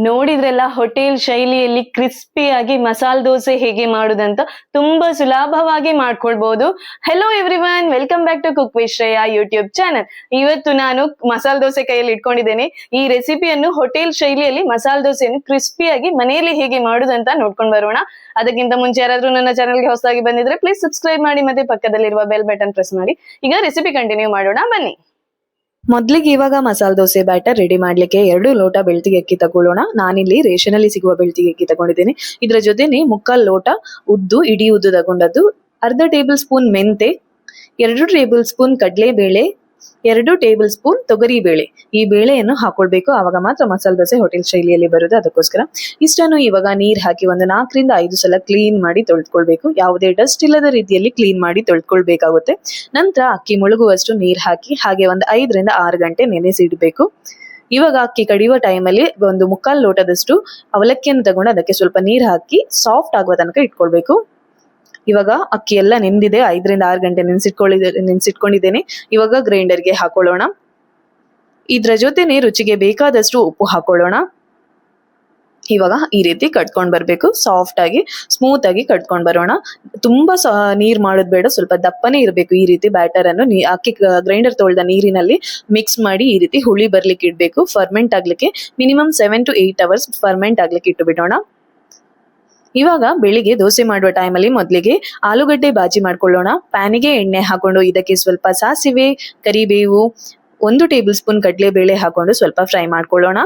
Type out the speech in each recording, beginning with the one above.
ನೋಡಿದ್ರೆಲ್ಲ hotel ಶೈಲಿಯಲ್ಲಿ ಕ್ರಿಸ್ಪಿಯಾಗಿ ಮಸಾಲೆ ದೋಸೆ ಹೇಗೆ ಮಾಡುದಂತ ತುಂಬಾ ಸುಲಭವಾಗಿ ಮಾಡ್ಕೊಳ್ಬಹುದು. Hello everyone, welcome back to cook with Shreya YouTube channel. ಇವತ್ತು ನಾನು ಮಸಾಲೆ ದೋಸೆ ಕೈಯಲ್ಲಿ ಇಟ್ಕೊಂಡಿದ್ದೇನೆ. ಈ ರೆಸಿಪಿಯನ್ನು ಹೋಟೆಲ್ ಶೈಲಿಯಲ್ಲಿ ಮಸಾಲೆ ದೋಸೆಯನ್ನು ಕ್ರಿಸ್ಪಿಯಾಗಿ ಮನೆಯಲ್ಲಿ ಹೇಗೆ ಮಾಡುದಂತ ನೋಡ್ಕೊಂಡು ಬರೋಣ. ಅದಕ್ಕಿಂತ ಮುಂಚೆ ಯಾರಾದ್ರೂ ನನ್ನ ಚಾನಲ್ಗೆ ಹೊಸದಾಗಿ ಬಂದಿದ್ರೆ ಪ್ಲೀಸ್ ಸಬ್ಸ್ಕ್ರೈಬ್ ಮಾಡಿ ಮತ್ತೆ ಪಕ್ಕದಲ್ಲಿರುವ ಬೆಲ್ ಬಟನ್ ಪ್ರೆಸ್ ಮಾಡಿ. ಈಗ ರೆಸಿಪಿ ಕಂಟಿನ್ಯೂ ಮಾಡೋಣ, ಬನ್ನಿ. ಮೊದ್ಲಿಗೆ ಇವಾಗ ಮಸಾಲೆ ದೋಸೆ ಬ್ಯಾಟರ್ ರೆಡಿ ಮಾಡ್ಲಿಕ್ಕೆ 2 ಲೋಟ ಬೆಳ್ತಿಗೆ ಅಕ್ಕಿ ತಗೊಳ್ಳೋಣ. ನಾನಿಲ್ಲಿ ರೇಷನ್ ಅಲ್ಲಿ ಸಿಗುವ ಬೆಳ್ತಿಗೆ ಅಕ್ಕಿ ತಗೊಂಡಿದ್ದೀನಿ. ಇದರ ಜೊತೆನೆ 3/4 ಲೋಟ ಉದ್ದು, ಇಡೀ ಉದ್ದು ತಗೊಂಡದ್ದು, ಅರ್ಧ ಟೇಬಲ್ ಸ್ಪೂನ್ ಮೆಂತೆ, 2 ಟೇಬಲ್ ಸ್ಪೂನ್ ಕಡಲೆಬೇಳೆ, 2 ಟೇಬಲ್ ಸ್ಪೂನ್ ತೊಗರಿ ಬೇಳೆ. ಈ ಬೇಳೆಯನ್ನು ಹಾಕೊಳ್ಬೇಕು, ಆವಾಗ ಮಾತ್ರ ಮಸಾಲೆ ದೋಸೆ ಹೋಟೆಲ್ ಶೈಲಿಯಲ್ಲಿ ಬರುತ್ತೆ. ಅದಕ್ಕೋಸ್ಕರ ಇಷ್ಟನ್ನು ಇವಾಗ ನೀರ್ ಹಾಕಿ ಒಂದು 4 ರಿಂದ 5 ಸಲ ಕ್ಲೀನ್ ಮಾಡಿ ತೊಳೆದುಕೊಳ್ಬೇಕು. ಯಾವುದೇ ಡಸ್ಟ್ ಇಲ್ಲದ ರೀತಿಯಲ್ಲಿ ಕ್ಲೀನ್ ಮಾಡಿ ತೊಳೆದುಕೊಳ್ಬೇಕಾಗುತ್ತೆ. ನಂತರ ಅಕ್ಕಿ ಮುಳುಗುವಷ್ಟು ನೀರ್ ಹಾಕಿ ಹಾಗೆ ಒಂದು 5 ರಿಂದ 6 ಗಂಟೆ ನೆನೆಸಿಡ್ಬೇಕು. ಇವಾಗ ಅಕ್ಕಿ ಕಡಿಯುವ ಟೈಮಲ್ಲಿ ಒಂದು 3/4 ಲೋಟದಷ್ಟು ಅವಲಕ್ಕಿಯನ್ನು ತಗೊಂಡು ಅದಕ್ಕೆ ಸ್ವಲ್ಪ ನೀರ್ ಹಾಕಿ ಸಾಫ್ಟ್ ಆಗುವ ತನಕ ಇಟ್ಕೊಳ್ಬೇಕು. ಇವಾಗ ಅಕ್ಕಿ ಎಲ್ಲ ನೆಂದಿದೆ, 5 ರಿಂದ 6 ಗಂಟೆ ನೆನ್ಸಿಟ್ಕೊಂಡಿದ್ದೇನೆ. ಇವಾಗ ಗ್ರೈಂಡರ್ಗೆ ಹಾಕೊಳ್ಳೋಣ. ಇದ್ರ ಜೊತೆನೆ ರುಚಿಗೆ ಬೇಕಾದಷ್ಟು ಉಪ್ಪು ಹಾಕೊಳ್ಳೋಣ. ಇವಾಗ ಈ ರೀತಿ ಕಟ್ಕೊಂಡ್ ಬರ್ಬೇಕು, ಸಾಫ್ಟ್ ಆಗಿ ಸ್ಮೂತ್ ಆಗಿ ಕಟ್ಕೊಂಡ್ ಬರೋಣ. ತುಂಬಾ ನೀರ್ ಮಾಡೋದ್ ಬೇಡ, ಸ್ವಲ್ಪ ದಪ್ಪನೇ ಇರಬೇಕು. ಈ ರೀತಿ ಬ್ಯಾಟರ್ ಅನ್ನು ಅಕ್ಕಿ ಗ್ರೈಂಡರ್ ತೊಳೆದ ನೀರಿನಲ್ಲಿ ಮಿಕ್ಸ್ ಮಾಡಿ ಈ ರೀತಿ ಹುಳಿ ಬರ್ಲಿಕ್ಕೆ ಇಡ್ಬೇಕು. ಫರ್ಮೆಂಟ್ ಆಗ್ಲಿಕ್ಕೆ ಮಿನಿಮಮ್ 7 to 8 hours ಫರ್ಮೆಂಟ್ ಆಗ್ಲಿಕ್ಕೆ ಇಟ್ಟು ಬಿಡೋಣ. ಇವಾಗ ಬೆಳಿಗ್ಗೆ ದೋಸೆ ಮಾಡುವ ಟೈಮಲ್ಲಿ ಮೊದಲಿಗೆ ಆಲೂಗಡ್ಡೆ ಬಾಜಿ ಮಾಡ್ಕೊಳ್ಳೋಣ. ಪ್ಯಾನಿಗೆ ಎಣ್ಣೆ ಹಾಕೊಂಡು ಇದಕ್ಕೆ ಸ್ವಲ್ಪ ಸಾಸಿವೆ, ಕರಿಬೇವು, 1 ಟೇಬಲ್ ಸ್ಪೂನ್ ಕಡಲೆಬೇಳೆ ಹಾಕೊಂಡು ಸ್ವಲ್ಪ ಫ್ರೈ ಮಾಡ್ಕೊಳ್ಳೋಣ.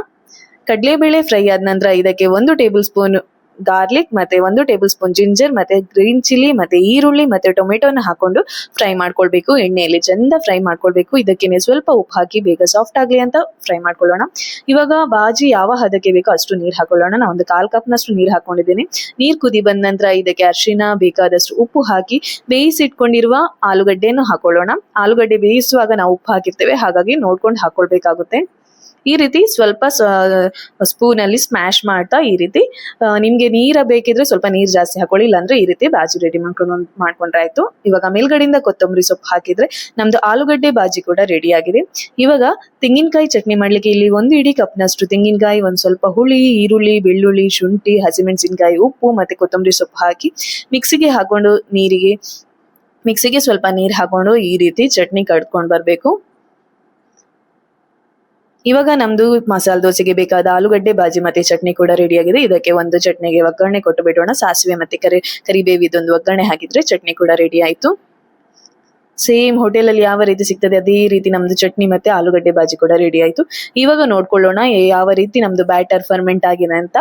ಕಡಲೆಬೇಳೆ ಫ್ರೈ ಆದ ನಂತರ ಇದಕ್ಕೆ 1 ಟೇಬಲ್ ಸ್ಪೂನ್ ಗಾರ್ಲಿಕ್ ಮತ್ತೆ 1 ಟೇಬಲ್ ಸ್ಪೂನ್ ಜಿಂಜರ್ ಮತ್ತೆ ಗ್ರೀನ್ ಚಿಲ್ಲಿ ಮತ್ತೆ ಈರುಳ್ಳಿ ಮತ್ತೆ ಟೊಮೆಟೊನ ಹಾಕೊಂಡು ಫ್ರೈ ಮಾಡ್ಕೊಳ್ಬೇಕು. ಎಣ್ಣೆಯಲ್ಲಿ ಚಂದ ಫ್ರೈ ಮಾಡ್ಕೊಳ್ಬೇಕು. ಇದಕ್ಕೆ ಸ್ವಲ್ಪ ಉಪ್ಪು ಹಾಕಿ ಬೇಗ ಸಾಫ್ಟ್ ಆಗ್ಲಿ ಅಂತ ಫ್ರೈ ಮಾಡ್ಕೊಳ್ಳೋಣ. ಇವಾಗ ಬಾಜಿ ಯಾವ ಹದಕ್ಕೆ ಬೇಕೋ ಅಷ್ಟು ನೀರ್ ಹಾಕೊಳ್ಳೋಣ. ನಾನು ಒಂದು 1/4 ಕಪ್ನಷ್ಟು ನೀರ್ ಹಾಕೊಂಡಿದ್ದೀನಿ. ನೀರ್ ಕುದಿ ಬಂದ ನಂತರ ಇದಕ್ಕೆ ಅರಿಶಿನ, ಬೇಕಾದಷ್ಟು ಉಪ್ಪು ಹಾಕಿ ಬೇಯಿಸಿಟ್ಕೊಂಡಿರುವ ಆಲೂಗಡ್ಡೆಯನ್ನು ಹಾಕೊಳ್ಳೋಣ. ಆಲೂಗಡ್ಡೆ ಬೇಯಿಸುವಾಗ ನಾವು ಉಪ್ಪು ಹಾಕಿರ್ತೇವೆ, ಹಾಗಾಗಿ ನೋಡ್ಕೊಂಡು ಹಾಕೊಳ್ಬೇಕಾಗುತ್ತೆ. ಈ ರೀತಿ ಸ್ವಲ್ಪ ಸ್ಪೂನ್ ಅಲ್ಲಿ ಸ್ಮ್ಯಾಶ್ ಮಾಡ್ತಾ ಈ ರೀತಿ ನಿಮ್ಗೆ ನೀರ ಬೇಕಿದ್ರೆ ಸ್ವಲ್ಪ ನೀರ್ ಜಾಸ್ತಿ ಹಾಕೊಳ್ಳಿ, ಇಲ್ಲಾಂದ್ರೆ ಈ ರೀತಿ ಬಾಜಿ ರೆಡಿ ಮಾಡ್ಕೊಂಡ್ರೆ ಆಯ್ತು. ಇವಾಗ ಮೇಲ್ಗಡೆಯಿಂದ ಕೊತ್ತಂಬರಿ ಸೊಪ್ಪು ಹಾಕಿದ್ರೆ ನಮ್ದು ಆಲೂಗಡ್ಡೆ ಬಾಜಿ ಕೂಡ ರೆಡಿ ಆಗಿದೆ. ಇವಾಗ ತೆಂಗಿನಕಾಯಿ ಚಟ್ನಿ ಮಾಡ್ಲಿಕ್ಕೆ ಇಲ್ಲಿ 1 ಇಡೀ ಕಪ್ನಷ್ಟು ತೆಂಗಿನಕಾಯಿ, ಒಂದ್ ಸ್ವಲ್ಪ ಹುಳಿ, ಈರುಳ್ಳಿ, ಬೆಳ್ಳುಳ್ಳಿ, ಶುಂಠಿ, ಹಸಿಮೆಣಸಿನಕಾಯಿ, ಉಪ್ಪು ಮತ್ತೆ ಕೊತ್ತಂಬರಿ ಸೊಪ್ಪು ಹಾಕಿ ಮಿಕ್ಸಿಗೆ ಹಾಕೊಂಡು ಮಿಕ್ಸಿಗೆ ಸ್ವಲ್ಪ ನೀರ್ ಹಾಕೊಂಡು ಈ ರೀತಿ ಚಟ್ನಿ ಕಡ್ಕೊಂಡ್ ಬರ್ಬೇಕು. ಇವಾಗ ನಮ್ದು ಮಸಾಲೆ ದೋಸೆಗೆ ಬೇಕಾದ ಆಲೂಗಡ್ಡೆ ಬಾಜಿ ಮತ್ತೆ ಚಟ್ನಿ ಕೂಡ ರೆಡಿ ಆಗಿದೆ. ಇದಕ್ಕೆ ಒಂದು ಚಟ್ನಿಗೆ ಒಗ್ಗರಣೆ ಕೊಟ್ಟು ಬಿಡೋಣ. ಸಾಸಿವೆ ಮತ್ತೆ ಕರಿಬೇವಿದೊಂದು ಒಗ್ಗರಣೆ ಹಾಕಿದ್ರೆ ಚಟ್ನಿ ಕೂಡ ರೆಡಿ ಆಯ್ತು. ಸೇಮ್ ಹೋಟೆಲ್ ಅಲ್ಲಿ ಯಾವ ರೀತಿ ಸಿಗ್ತದೆ ಅದೇ ರೀತಿ ನಮ್ದು ಚಟ್ನಿ ಮತ್ತೆ ಆಲೂಗಡ್ಡೆ ಬಾಜಿ ಕೂಡ ರೆಡಿ ಆಯ್ತು. ಇವಾಗ ನೋಡ್ಕೊಳ್ಳೋಣ ಯಾವ ರೀತಿ ನಮ್ದು ಬ್ಯಾಟರ್ ಫರ್ಮೆಂಟ್ ಆಗಿದೆ ಅಂತ.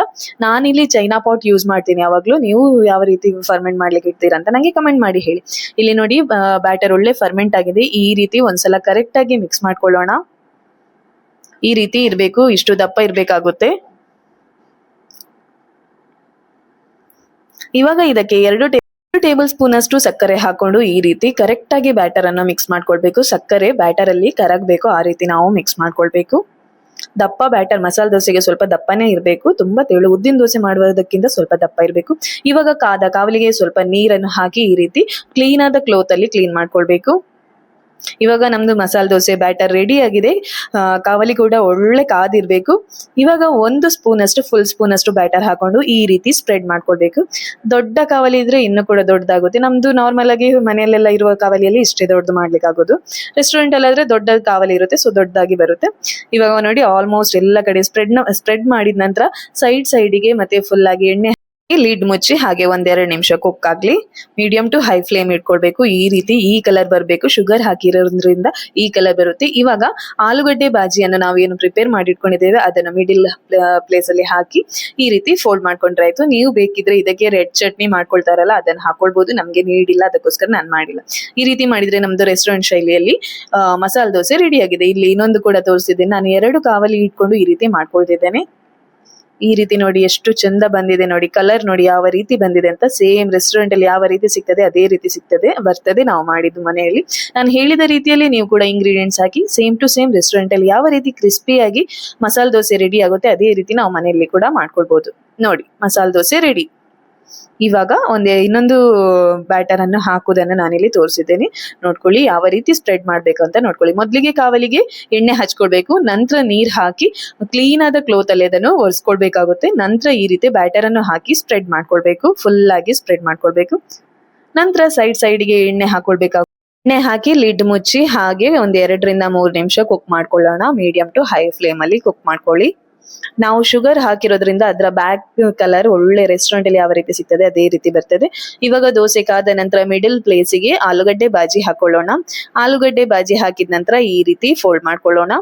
ನಾನಿಲ್ಲಿ ಚೈನಾ ಪಾಟ್ ಯೂಸ್ ಮಾಡ್ತೀನಿ ಯಾವಾಗ್ಲೂ. ನೀವು ಯಾವ ರೀತಿ ಫರ್ಮೆಂಟ್ ಮಾಡ್ಲಿಕ್ಕೆ ಇಡ್ತೀರಾ ಅಂತ ನಂಗೆ ಕಮೆಂಟ್ ಮಾಡಿ ಹೇಳಿ. ಇಲ್ಲಿ ನೋಡಿ ಬ್ಯಾಟರ್ ಒಳ್ಳೆ ಫರ್ಮೆಂಟ್ ಆಗಿದೆ. ಈ ರೀತಿ ಒಂದ್ಸಲ ಕರೆಕ್ಟ್ ಆಗಿ ಮಿಕ್ಸ್ ಮಾಡ್ಕೊಳ್ಳೋಣ. ಈ ರೀತಿ ಇರ್ಬೇಕು, ಇಷ್ಟು ದಪ್ಪ ಇರ್ಬೇಕಾಗುತ್ತೆ. ಇವಾಗ ಇದಕ್ಕೆ 2 ಟೇಬಲ್ ಸ್ಪೂನ್ ಅಷ್ಟು ಸಕ್ಕರೆ ಹಾಕೊಂಡು ಈ ರೀತಿ ಕರೆಕ್ಟ್ ಆಗಿ ಬ್ಯಾಟರ್ ಅನ್ನು ಮಿಕ್ಸ್ ಮಾಡ್ಕೊಳ್ಬೇಕು. ಸಕ್ಕರೆ ಬ್ಯಾಟರ್ ಅಲ್ಲಿ ಕರಗಬೇಕು, ಆ ರೀತಿ ನಾವು ಮಿಕ್ಸ್ ಮಾಡ್ಕೊಳ್ಬೇಕು. ದಪ್ಪ ಬ್ಯಾಟರ್ ಮಸಾಲೆ ದೋಸೆಗೆ ಸ್ವಲ್ಪ ದಪ್ಪನೇ ಇರಬೇಕು, ತುಂಬಾ ತೆಳು ಉದ್ದಿನ ದೋಸೆ ಮಾಡುವುದಕ್ಕಿಂತ ಸ್ವಲ್ಪ ದಪ್ಪ ಇರಬೇಕು. ಇವಾಗ ಕಾವಲಿಗೆ ಸ್ವಲ್ಪ ನೀರನ್ನು ಹಾಕಿ ಈ ರೀತಿ ಕ್ಲೀನ್ ಆದ ಕ್ಲೋತ್ ಅಲ್ಲಿ ಕ್ಲೀನ್ ಮಾಡ್ಕೊಳ್ಬೇಕು. ಇವಾಗ ನಮ್ದು ಮಸಾಲೆ ದೋಸೆ ಬ್ಯಾಟರ್ ರೆಡಿ ಆಗಿದೆ. ಕಾವಲಿ ಕೂಡ ಒಳ್ಳೆ ಕಾದಿರ್ಬೇಕು. ಇವಾಗ 1 ಸ್ಪೂನ್ ಅಷ್ಟು ಫುಲ್ ಸ್ಪೂನ್ ಅಷ್ಟು ಬ್ಯಾಟರ್ ಹಾಕೊಂಡು ಈ ರೀತಿ ಸ್ಪ್ರೆಡ್ ಮಾಡ್ಕೊಳ್ಬೇಕು. ದೊಡ್ಡ ಕಾವಲಿ ಇದ್ರೆ ಇನ್ನೂ ಕೂಡ ದೊಡ್ಡದಾಗುತ್ತೆ. ನಮ್ದು ನಾರ್ಮಲ್ ಆಗಿ ಮನೆಯಲ್ಲೆಲ್ಲ ಇರುವ ಕಾವಲಿಯಲ್ಲಿ ಇಷ್ಟೇ ದೊಡ್ಡದು ಮಾಡ್ಲಿಕ್ಕೆ ಆಗೋದು. ರೆಸ್ಟೋರೆಂಟ್ ಅಲ್ಲಾದ್ರೆ ದೊಡ್ಡ ಕಾವಲಿ ಇರುತ್ತೆ, ಸೊ ದೊಡ್ಡದಾಗಿ ಬರುತ್ತೆ. ಇವಾಗ ನೋಡಿ ಆಲ್ಮೋಸ್ಟ್ ಎಲ್ಲ ಕಡೆ ಸ್ಪ್ರೆಡ್ ಮಾಡಿದ ನಂತರ ಸೈಡಿಗೆ ಮತ್ತೆ ಫುಲ್ ಆಗಿ ಎಣ್ಣೆ ಲಿಡ್ ಮುಚ್ಚಿ ಹಾಗೆ 1-2 ನಿಮಿಷ ಕುಕ್ ಆಗ್ಲಿ. ಮೀಡಿಯಂ ಟು ಹೈ ಫ್ಲೇಮ್ ಇಟ್ಕೊಳ್ಬೇಕು. ಈ ರೀತಿ ಈ ಕಲರ್ ಬರಬೇಕು, ಶುಗರ್ ಹಾಕಿರೋದ್ರಿಂದ ಈ ಕಲರ್ ಬರುತ್ತೆ. ಇವಾಗ ಆಲೂಗಡ್ಡೆ ಬಾಜಿಯನ್ನು ನಾವೇನು ಪ್ರಿಪೇರ್ ಮಾಡಿ ಇಟ್ಕೊಂಡಿದ್ದೇವೆ ಅದನ್ನ ಮಿಡಿಲ್ ಪ್ಲೇಸ್ ಅಲ್ಲಿ ಹಾಕಿ ಈ ರೀತಿ ಫೋಲ್ಡ್ ಮಾಡ್ಕೊಂಡ್ರೆ ಆಯ್ತು. ನೀವು ಬೇಕಿದ್ರೆ ಇದಕ್ಕೆ ರೆಡ್ ಚಟ್ನಿ ಮಾಡ್ಕೊಳ್ತಾರಲ್ಲ ಅದನ್ನ ಹಾಕೊಳ್ಬಹುದು. ನಮ್ಗೆ ನೀಡಿಲ್ಲ, ಅದಕ್ಕೋಸ್ಕರ ನಾನು ಮಾಡಿಲ್ಲ. ಈ ರೀತಿ ಮಾಡಿದ್ರೆ ನಮ್ದು ರೆಸ್ಟೋರೆಂಟ್ ಶೈಲಿಯಲ್ಲಿ ಮಸಾಲೆ ದೋಸೆ ರೆಡಿ ಆಗಿದೆ. ಇಲ್ಲಿ ಇನ್ನೊಂದು ಕೂಡ ತೋರಿಸಿದ್ದೇನೆ. ನಾನು 2 ಕಾವಲಿ ಇಟ್ಕೊಂಡು ಈ ರೀತಿ ಮಾಡ್ಕೊಳ್ತಿದ್ದೇನೆ. ಈ ರೀತಿ ನೋಡಿ ಎಷ್ಟು ಚಂದ ಬಂದಿದೆ ನೋಡಿ, ಕಲರ್ ನೋಡಿ ಯಾವ ರೀತಿ ಬಂದಿದೆ ಅಂತ. ಸೇಮ್ ರೆಸ್ಟೋರೆಂಟ್ ಅಲ್ಲಿ ಯಾವ ರೀತಿ ಸಿಗ್ತದೆ ಅದೇ ರೀತಿ ಬರ್ತದೆ ನಾವು ಮಾಡಿದ್ದು ಮನೆಯಲ್ಲಿ. ನಾನು ಹೇಳಿದ ರೀತಿಯಲ್ಲಿ ನೀವು ಕೂಡ ಇಂಗ್ರೀಡಿಯೆಂಟ್ಸ್ ಹಾಕಿ ಸೇಮ್ ಟು ಸೇಮ್ ರೆಸ್ಟೋರೆಂಟ್ ಅಲ್ಲಿ ಯಾವ ರೀತಿ ಕ್ರಿಸ್ಪಿಯಾಗಿ ಮಸಾಲೆ ದೋಸೆ ರೆಡಿ ಆಗುತ್ತೆ ಅದೇ ರೀತಿ ನಾವು ಮನೆಯಲ್ಲಿ ಕೂಡ ಮಾಡ್ಕೊಳ್ಬಹುದು. ನೋಡಿ ಮಸಾಲೆ ದೋಸೆ ರೆಡಿ. ಇವಾಗ ಇನ್ನೊಂದು ಬ್ಯಾಟರ್ ಅನ್ನು ಹಾಕುವುದನ್ನು ನಾನಿಲ್ಲಿ ತೋರಿಸಿದ್ದೇನೆ. ನೋಡ್ಕೊಳ್ಳಿ ಯಾವ ರೀತಿ ಸ್ಪ್ರೆಡ್ ಮಾಡ್ಬೇಕು ಅಂತ ನೋಡ್ಕೊಳ್ಳಿ. ಮೊದಲಿಗೆ ಕಾವಲಿಗೆ ಎಣ್ಣೆ ಹಚ್ಕೊಳ್ಬೇಕು, ನಂತರ ನೀರ್ ಹಾಕಿ ಕ್ಲೀನ್ ಆದ ಕ್ಲೋತ್ ಅಲ್ಲಿ ಅದನ್ನು ಒರೆಸ್ಕೊಳ್ಬೇಕಾಗುತ್ತೆ. ನಂತರ ಈ ರೀತಿ ಬ್ಯಾಟರ್ ಅನ್ನು ಹಾಕಿ ಸ್ಪ್ರೆಡ್ ಮಾಡ್ಕೊಳ್ಬೇಕು, ಫುಲ್ ಆಗಿ ಸ್ಪ್ರೆಡ್ ಮಾಡ್ಕೊಳ್ಬೇಕು. ನಂತರ ಸೈಡ್ಗೆ ಎಣ್ಣೆ ಹಾಕೊಳ್ಬೇಕಾಗುತ್ತೆ. ಎಣ್ಣೆ ಹಾಕಿ ಲಿಡ್ ಮುಚ್ಚಿ ಹಾಗೆ 2 ರಿಂದ 3 ನಿಮಿಷ ಕುಕ್ ಮಾಡ್ಕೊಳ್ಳೋಣ. ಮೀಡಿಯಂ ಟು ಹೈ ಫ್ಲೇಮ್ ಅಲ್ಲಿ ಕುಕ್ ಮಾಡ್ಕೊಳ್ಳಿ. ನಾವು ಶುಗರ್ ಹಾಕಿರೋದ್ರಿಂದ ಅದರ ಬ್ಯಾಕ್ ಕಲರ್ ಒಳ್ಳೆ ರೆಸ್ಟೋರೆಂಟ್ ಅಲ್ಲಿ ಯಾವ ರೀತಿ ಸಿಗ್ತದೆ ಅದೇ ರೀತಿ ಬರ್ತದೆ. ಇವಾಗ ದೋಸೆ ಕಾದ ನಂತರ ಮಿಡಲ್ ಪ್ಲೇಸಿಗೆ ಆಲೂಗಡ್ಡೆ ಬಾಜಿ ಹಾಕೊಳ್ಳೋಣ. ಆಲೂಗಡ್ಡೆ ಬಾಜಿ ಹಾಕಿದ ನಂತರ ಈ ರೀತಿ ಫೋಲ್ಡ್ ಮಾಡ್ಕೊಳ್ಳೋಣ.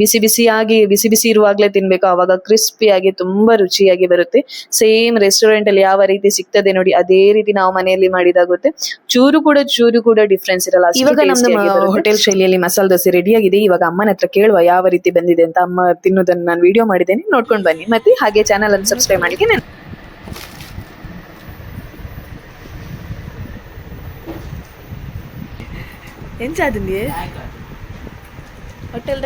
ಬಿಸಿ ಬಿಸಿ ಇರುವಾಗಲೇ ತಿನ್ಬೇಕು, ಆವಾಗ ಕ್ರಿಸ್ಪಿಯಾಗಿ ತುಂಬಾ ರುಚಿಯಾಗಿ ಬರುತ್ತೆ. ಸೇಮ್ ರೆಸ್ಟೋರೆಂಟ್ ಅಲ್ಲಿ ಯಾವ ರೀತಿ ಸಿಗ್ತದೆ ನೋಡಿ ಅದೇ ರೀತಿ ನಾವು ಮನೆಯಲ್ಲಿ ಮಾಡಿದಾಗುತ್ತೆ. ಚೂರು ಕೂಡ ಡಿಫ್ರೆನ್ಸ್ ಇರಲ್ಲ. ಇವಾಗ ನಮ್ದು ಹೋಟೆಲ್ ಶೈಲಿಯಲ್ಲಿ ಮಸಾಲೆ ದೋಸೆ ರೆಡಿ ಆಗಿದೆ. ಇವಾಗ ಅಮ್ಮನ ಹತ್ರ ಕೇಳುವ ಯಾವ ರೀತಿ ಬಂದಿದೆ ಅಂತ. ಅಮ್ಮ ತಿನ್ನೋದನ್ನ ನಾನು ವಿಡಿಯೋ ಮಾಡಿದ್ದೇನೆ, ನೋಡ್ಕೊಂಡು ಬನ್ನಿ. ಮತ್ತೆ ಹಾಗೆ ಚಾನಲ್ ಅನ್ನು ಸಬ್ಸ್ಕ್ರೈಬ್ ಮಾಡ್ಲಿಕ್ಕೆ ಎಂಚಾದಿಂದಿ ಹೋಟೆಲ್